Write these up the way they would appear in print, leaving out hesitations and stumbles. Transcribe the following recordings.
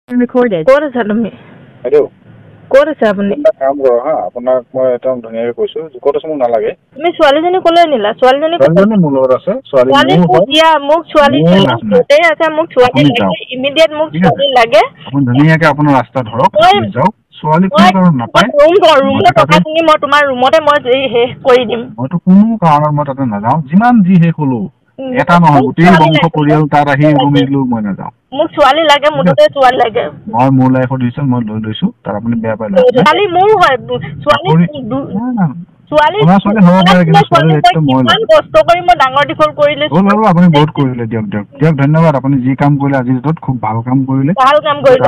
Recorded. What is that? Hello. What is happening? I'm going to have a term to near question. Go to some Nalage. Miss Swalini Colonilla, Swalini Mulora, Swalini, yeah, Mook Swalini, they are some Mook Swalini, immediate Mook Swalini Lage. When the Niaka upon a star rock, Swalini, room to my room, what am I going him? What to Kunu, Motana, Jiman G. Hulu. Eta নহয় গোটেই বংশ পৰিয়াল তাৰ আহি মিলু মই না যাও মোক ছোৱালী লাগে মুঠতে ছোৱালী লাগে মই মোৰ লাইফত দিছো মই লৈ লৈছো তাৰ আপুনি বেয়া পালে ছোৱালী মোৰ হয় ছোৱালী ছোৱালী হ'ব পাৰে কিন্তু ছোৱালী একদম মই কষ্ট কৰি মই ডাঙৰ দীঘল কৰিলে আপুনি বহুত কৰিলে দিয়ক ধন্যবাদ আপুনি যি কাম কৰিলে আজি যত খুব ভাল কাম কৰিলে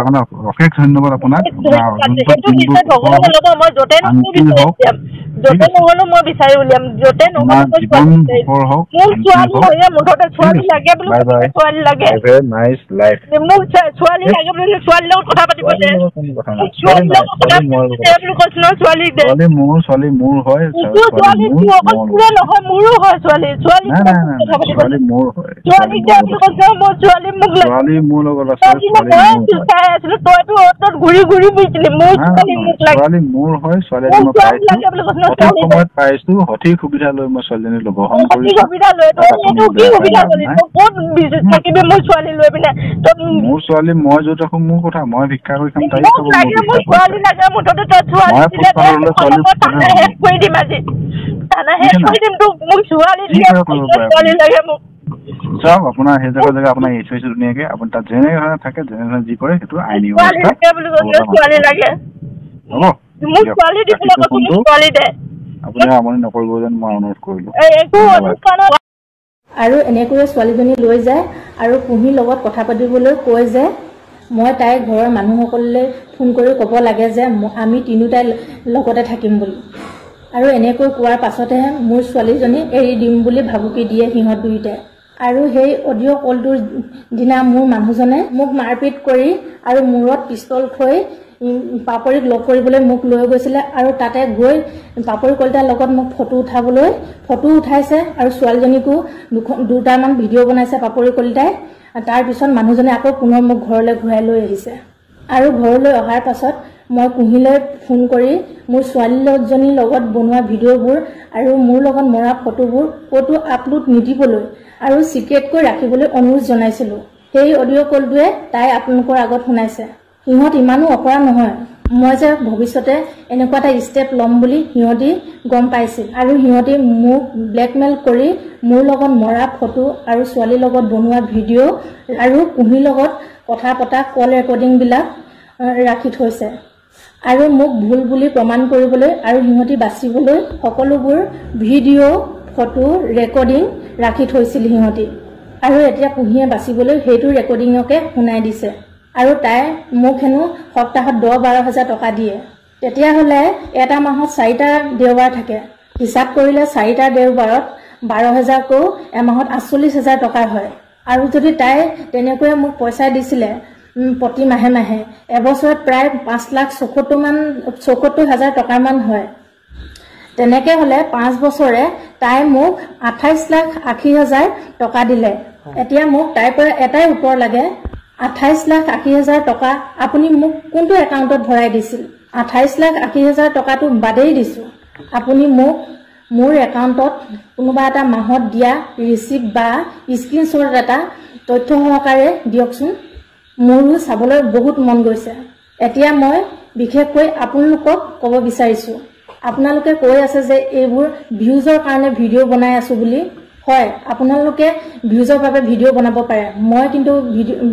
আপোনাক অশেষ ধন্যবাদ আপোনাক ভগৱানৰ লগত মই যতে নহলো মই বিচাৰি উলিয়াম যতে নহলো মোৰ ছোৱালী মুঠতে ছোৱালী লাগে বুলি ছোৱালী লাগে নাইস লাইফ মোক ছোৱালী লাগে বুলি ছোৱালীৰ লগত কথা পাতিব দে ছোৱালী মোৰ হয় ছোৱালী নহয় মোৰো হয় ছোৱালী মোৰ হয় ছোৱালী মোক মোৰ লগত আছে তইতো অতত ঘূৰি ফুৰিছিলি মোৰ ছোৱালী মোৰ হয় ছোৱালী পাইছো সঠিক সুবিধা লৈ মই ছোৱালীজনী ল'ব সুবিধা লৈ থাকিবি মোৰ ছোৱালী লৈ পিনে মোৰ ছোৱালী মই য'ত ৰাখো মোৰ কথা মই ভিক্ষা কৰি খাম তাই ছোৱালী লাগে মুঠতে তই ছোৱালী কৰি দিম আজি তানা শেষ কৰি দিম তোক মোক ছোৱালী লাগে মোক সব আপোনাৰ সেই জেগা আপোনাৰ এই থৈছো ধুনীয়াকে আপুনি তাত যেনে থাকে যেনে যি কৰে সেইটো আইনী ছোৱালী লাগে হ'ব মোক ছোৱালী দিবলৈ কৈছো মোক ছোৱালী দে আপুনি আমনি নকৰিব যেন মই অনুৰোধ কৰিলো আৰু এনেকৈ ছোৱালীজনী লৈ যায় আৰু পুহিৰ লগত কথা পাতিবলৈ কয় যে মই তাইৰ ঘৰৰ মানুহসকললৈ ফোন কৰি ক'ব লাগে যে আমি তিনিটাই লগতে থাকিম বুলি আৰু এনেকৈ কোৱাৰ পাছতেহে মোৰ ছোৱালীজনী এৰি দিম বুলি ভাবুকি দিয়ে সিহঁত দুইটাই আৰু সেই অডিঅ' কলটোৰ দিনা মোৰ মানুহজনে মোক মাৰপিট কৰি আৰু মূৰত পিস্তল থৈ পাপৰিক লগ কৰিবলৈ মোক লৈ গৈছিলে আৰু তাতে গৈ পাপৰি কলিতাৰ লগত মোক ফটো উঠাইছে আৰু ছোৱালীজনীকো দুটামান ভিডিঅ' বনাইছে পাপৰি কলিতাই তাৰ পিছত মানুহজনে আকৌ পুনৰ মোক ঘৰলৈ ঘূৰাই লৈ আহিছে আৰু ঘৰলৈ অহাৰ পাছত মই কুহিলৈ ফোন কৰি মোৰ ছোৱালীজনীৰ লগত বনোৱা ভিডিঅ'বোৰ আৰু মোৰ লগত মৰা ফটোবোৰ ক'তো আপলোড নিদিবলৈ আৰু সিক্ৰেটকৈ ৰাখিবলৈ অনুৰোধ জনাইছিলোঁ সেই অডিঅ' কলটোৱে তাই আপোনালোকৰ আগত শুনাইছে সিহঁত ইমানো অপৰাধ নহয় মই যে ভৱিষ্যতে এনেকুৱা এটা ষ্টেপ ল'ম বুলি সিহঁতি গম পাইছিল আৰু সিহঁতি মোক ব্লেকমেইল কৰি মোৰ লগত মৰা ফটো আৰু ছোৱালীৰ লগত বনোৱা ভিডিঅ' আৰু কুহিৰ লগত কথা পতা কল ৰেকৰ্ডিংবিলাক ৰাখি থৈছে আৰু মোক ভুল বুলি প্ৰমাণ কৰিবলৈ আৰু সিহঁতি বাচিবলৈ সকলোবোৰ ভিডিঅ' ফটো ৰেকৰ্ডিং ৰাখি থৈছিল সিহঁতি আৰু এতিয়া কুহিয়ে বাচিবলৈ সেইটো ৰেকৰ্ডিঙকে শুনাই দিছে আৰু তাই মোক হেনো সপ্তাহত 10-12 হাজাৰ টকা দিয়ে তেতিয়াহ'লে এটা মাহত 4টা দেওবাৰ থাকে হিচাপ কৰিলে 4টা দেওবাৰত 12,000কৈ এমাহত 48,000 টকা হয় আৰু যদি তাই তেনেকৈ মোক পইচা দিছিলে প্ৰতি মাহে এবছৰত প্ৰায় 5,74,000 টকামান হয় তেনেকৈ হ'লে 5 বছৰে তাই মোক 28,80,000 টকা দিলে এতিয়া মোক তাইৰ পৰা এটাই উত্তৰ লাগে 28,80,000 টকা আপুনি মোক কোনটো একাউণ্টত ভৰাই দিছিল 28,80,000 টকাটো বাদেই দিছো আপুনি মোক মোৰ একাউণ্টত কোনোবা এটা মাহত দিয়া ৰিচিপ্ট বা স্ক্ৰীনশ্বট এটা তথ্য সহকাৰে দিয়কচোন মোৰো চাবলৈ বহুত মন গৈছে এতিয়া মই বিশেষকৈ আপোনালোকক ক'ব বিচাৰিছো আপোনালোকে কৈ আছে যে এইবোৰ ভিউজৰ কাৰণে ভিডিঅ' বনাই আছো বুলি হয় আপোনালোকে ভিউজৰ বাবে ভিডিঅ' বনাব পাৰে মই কিন্তু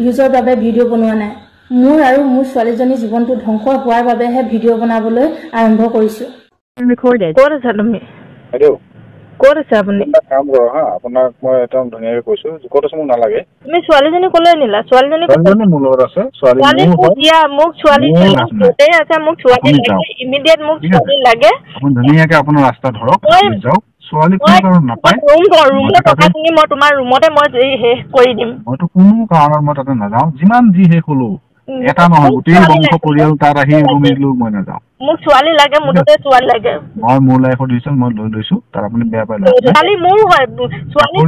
ভিউজৰ বাবে ভিডিঅ' বনোৱা নাই মোৰ আৰু মোৰ ছোৱালীজনী জীৱনটো ধ্বংস হোৱাৰ বাবেহে ভিডিঅ' বনাবলৈ আৰম্ভ কৰিছো recorded what is that hello ক'ত আছে আপুনি কাম কৰ আপোনাক মই একদম ধুনীয়াকৈ কৈছো ক'ত আছে মোক নালাগে তুমি ছোৱালীজনী ক'লৈ নিলা ছোৱালীজনী মোৰ লগত আছে ছোৱালী মোক ছোৱালী য'তে আছে মোক ছোৱালী লাগে ইমিডিয়েট মোক ছোৱালী লাগে আপুনি ধুনীয়াকৈ আপোনাৰ ৰাস্তা ধৰক যাওক ছোৱালী কোনো নাপায় ৰুমত টকাখিনি মই তোমাৰ ৰুমতে মই শেষ কৰি দিম মইতো কোনো কাৰণত মই তাতে নাযাওঁ যিমান যি শেষ হলো এটা নহয় গোটেই বংশ পৰিয়াল তাত আহি মিলু মই নাযাওঁ মোক ছোৱালী লাগে মুঠতে ছোৱালী লাগে মই মোৰ লাইফত দিছো মই লৈ লৈছো তাৰ আপুনি বেয়া পালে ছোৱালী মোৰ হয় ছোৱালী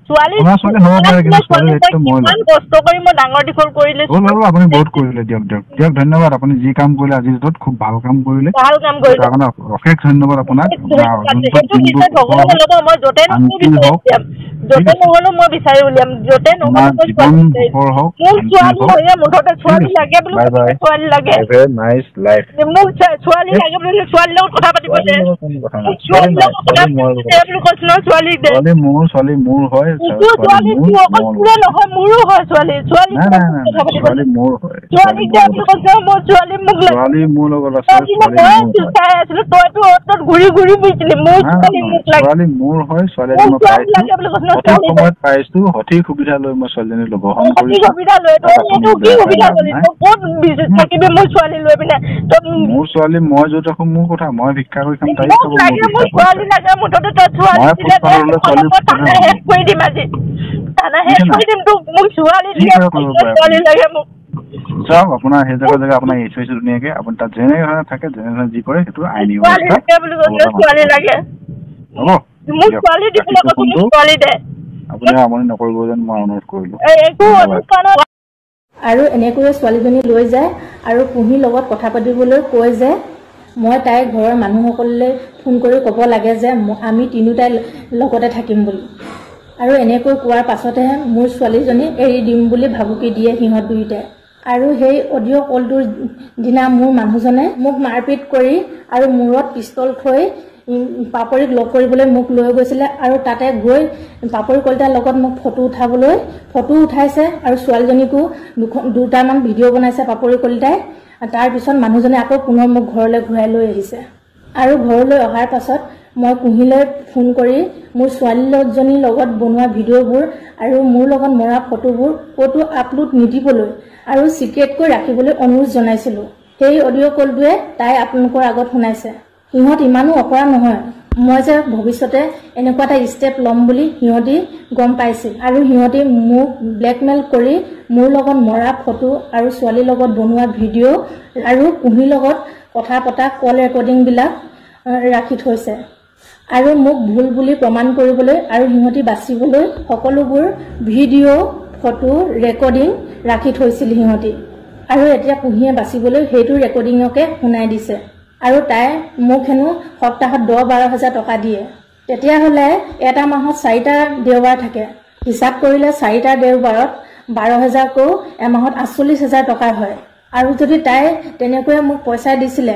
ছোৱালী আপোনাৰ ছোৱালী হ'ব পাৰে কিন্তু ছোৱালী দায়িত্ব মই ইমান কষ্ট কৰি মই ডাঙৰ দীঘল কৰিলে আপুনি বহুত কৰিলে দিয়ক ধন্যবাদ আপুনি যি কাম কৰিলে আজিৰ ডেটত খুব ভাল কাম কৰিলে ভাল কাম কৰিলে তাৰ কাৰণে অশেষ ধন্যবাদ আপোনাক ভগৱানৰ লগত মই য'তে নহ'লেও মই বিচাৰি উলিয়াম য'তে নহ'লেও মোৰ ছোৱালী হয়ে মুঠতে ছোৱালী লাগে বুলি ছোৱালী লাগে মোক ছোৱালী লাগে বুলি ছোৱালীৰ লগত কথা পাতিব দে ছোৱালী মোৰ হয় মোৰো হয় ছোৱালী মোৰ হয় ছোৱালী মোক ছোৱালী মোৰ লগত আছে চাই আছিলো তইতো অতত ঘূৰি ফুৰিছিলি মোৰ ছোৱালী মোৰ হয় ছোৱালীজনী মই সময়ত পাইছো সঠিক সুবিধা লৈ মই ছোৱালীজনী গ্ৰহণ কৰিছো থাকিবি মোৰ ছোৱালী লৈ পিনে মোৰ ছোৱালী মই য'ত ৰাখো মোৰ কথা মই ভিক্ষা কৰি খাম তাই ছোৱালী লাগে মুঠতে তই ছোৱালী শেষ কৰি দিম আজি শেষ কৰি দিম তোক মোক ছোৱালী লাগে মোক চাওক আপোনাৰ সেই জেগা আপোনাৰ এৰি থৈছো ধুনীয়াকে আপুনি তাত যেনে ধৰণে থাকে যেনে ধৰণে যি কৰে সেইটো আইনী ছোৱালী লাগে হ'ব আপুনি আমনি নকৰিব যেন মই অনুৰোধ কৰিলো আৰু এনেকৈয়ে ছোৱালীজনী লৈ যায় আৰু কুহিৰ লগত কথা পাতিবলৈ কয় যে মই তাইৰ ঘৰৰ মানুহসকললৈ ফোন কৰি ক'ব লাগে যে আমি তিনিওটাই লগতে থাকিম বুলি আৰু এনেকৈ কোৱাৰ পাছতেহে মোৰ ছোৱালীজনী এৰি দিম বুলি ভাবুকি দিয়ে সিহঁত দুয়োটাই আৰু সেই অডিঅ' কলটোৰ দিনা মোৰ মানুহজনে মোক মাৰপিট কৰি আৰু মূৰত পিষ্টল থৈ পাপৰিক লগ কৰিবলৈ মোক লৈ গৈছিলে আৰু তাতে গৈ পাপৰি কলিতাৰ লগত মোক ফটো উঠাইছে আৰু ছোৱালীজনীকো দুটামান ভিডিঅ' বনাইছে পাপৰি কলিতাই তাৰপিছত মানুহজনে আকৌ পুনৰ মোক ঘৰলৈ ঘূৰাই লৈ আহিছে আৰু ঘৰলৈ অহাৰ পাছত মই কুহিলৈ ফোন কৰি মোৰ ছোৱালীজনীৰ লগত বনোৱা ভিডিঅ'বোৰ আৰু মোৰ লগত মৰা ফটোবোৰ ক'তো আপলোড নিদিবলৈ আৰু চিক্ৰেটকৈ ৰাখিবলৈ অনুৰোধ জনাইছিলোঁ সেই অডিঅ' কলটোৱে তাই আপোনালোকৰ আগত শুনাইছে সিহঁত ইমানো অপৰাধ নহয় মই যে ভৱিষ্যতে এনেকুৱা এটা ষ্টেপ ল'ম বুলি সিহঁতি গম পাইছিল আৰু সিহঁতি মোক ব্লেকমেইল কৰি মোৰ লগত মৰা ফটো আৰু ছোৱালীৰ লগত বনোৱা ভিডিঅ' আৰু কুহিৰ লগত কথা পতা কল ৰেকৰ্ডিংবিলাক ৰাখি থৈছে আৰু মোক ভুল বুলি প্ৰমাণ কৰিবলৈ আৰু সিহঁতি বাচিবলৈ সকলোবোৰ ভিডিঅ' ফটো ৰেকৰ্ডিং ৰাখি থৈছিল সিহঁতি আৰু এতিয়া কুহিয়ে বাচিবলৈ সেইটো ৰেকৰ্ডিঙকে শুনাই দিছে আৰু তাই মোক হেনো সপ্তাহত 10-12 হাজাৰ টকা দিয়ে তেতিয়াহ'লে এটা মাহত 4টা দেওবাৰ থাকে হিচাপ কৰিলে 4টা দেওবাৰত 12,000কৈ এমাহত 48,000 টকা হয় আৰু যদি তাই তেনেকৈ মোক পইচা দিছিলে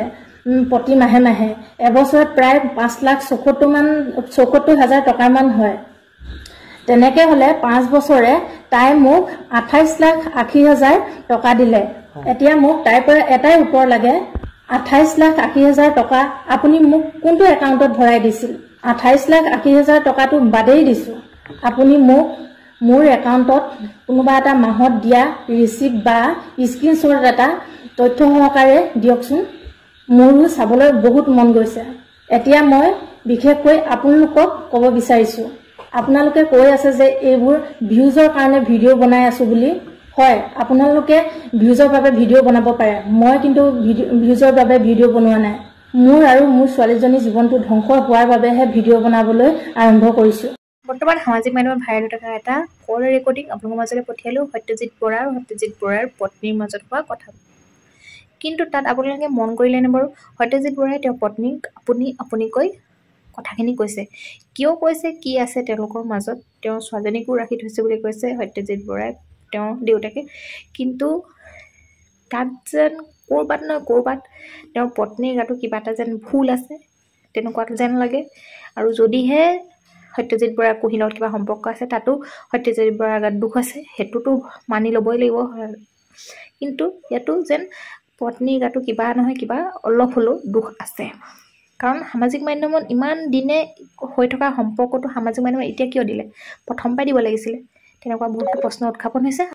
প্ৰতি মাহে এবছৰত প্ৰায় 5,74,000 টকামান হয় তেনেকৈ হ'লে 5 বছৰে তাই মোক 28,80,000 টকা দিলে এতিয়া মোক তাইৰ পৰা এটাই উত্তৰ লাগে 28,80,000 টকা আপুনি মোক কোনটো একাউণ্টত ভৰাই দিছিল 28,80,000 টকাটো বাদেই দিছোঁ আপুনি মোক মোৰ একাউণ্টত কোনোবা এটা মাহত দিয়া ৰিচিপ্ট বা স্ক্ৰীনশ্বট এটা তথ্য সহকাৰে দিয়কচোন মোৰো চাবলৈ বহুত মন গৈছে এতিয়া মই বিশেষকৈ আপোনালোকক ক'ব বিচাৰিছোঁ আপোনালোকে কৈ আছে যে এইবোৰ ভিউজৰ কাৰণে ভিডিঅ' বনাই আছো বুলি হয় আপোনালোকে ভিউজৰ বাবে ভিডিঅ' বনাব পাৰে মই কিন্তু ভিউজৰ বাবে ভিডিঅ' বনোৱা নাই মোৰ আৰু মোৰ ছোৱালীজনীৰ জীৱনটো ধ্বংস হোৱাৰ বাবেহে ভিডিঅ' বনাবলৈ আৰম্ভ কৰিছোঁ বৰ্তমান সামাজিক মাধ্যমত ভাইৰেল হৈ থকা এটা কল ৰেকৰ্ডিং আপোনালোকৰ মাজলৈ পঠিয়ালোঁ সত্যজিৎ বৰা আৰু সত্যজিৎ বৰাৰ পত্নীৰ মাজত হোৱা কথা কিন্তু তাত আপোনালোকে মন কৰিলেনে বাৰু সত্যজিৎ বৰাই তেওঁৰ পত্নীক আপুনিকৈ কথাখিনি কৈছে কিয় কৈছে কি আছে তেওঁলোকৰ মাজত তেওঁ ছোৱালীজনীকো ৰাখি থৈছে বুলি কৈছে সত্যজিৎ বৰাই তেওঁ দেউতাকে কিন্তু তাত যেন ক'ৰবাত তেওঁৰ পত্নীৰ গাতো কিবা এটা যেন ভুল আছে তেনেকুৱা যেন লাগে আৰু যদিহে সত্যজিৎ বৰা কুহিৰ লগত কিবা সম্পৰ্ক আছে তাতো সত্যজিৎ বৰাৰ গাত দুখ আছে সেইটোতো মানি ল'বই লাগিব কিন্তু ইয়াতো যেন পত্নীৰ গাতো কিবা নহয় কিবা অলপ হ'লেও দুখ আছে কাৰণ সামাজিক মাধ্যমত ইমান দিনে হৈ থকা সম্পৰ্কটো সামাজিক মাধ্যমত এতিয়া কিয় দিলে প্ৰথম পাই দিব লাগিছিলে তেনেকুৱা বহুত প্ৰশ্ন উত্থাপন হৈছে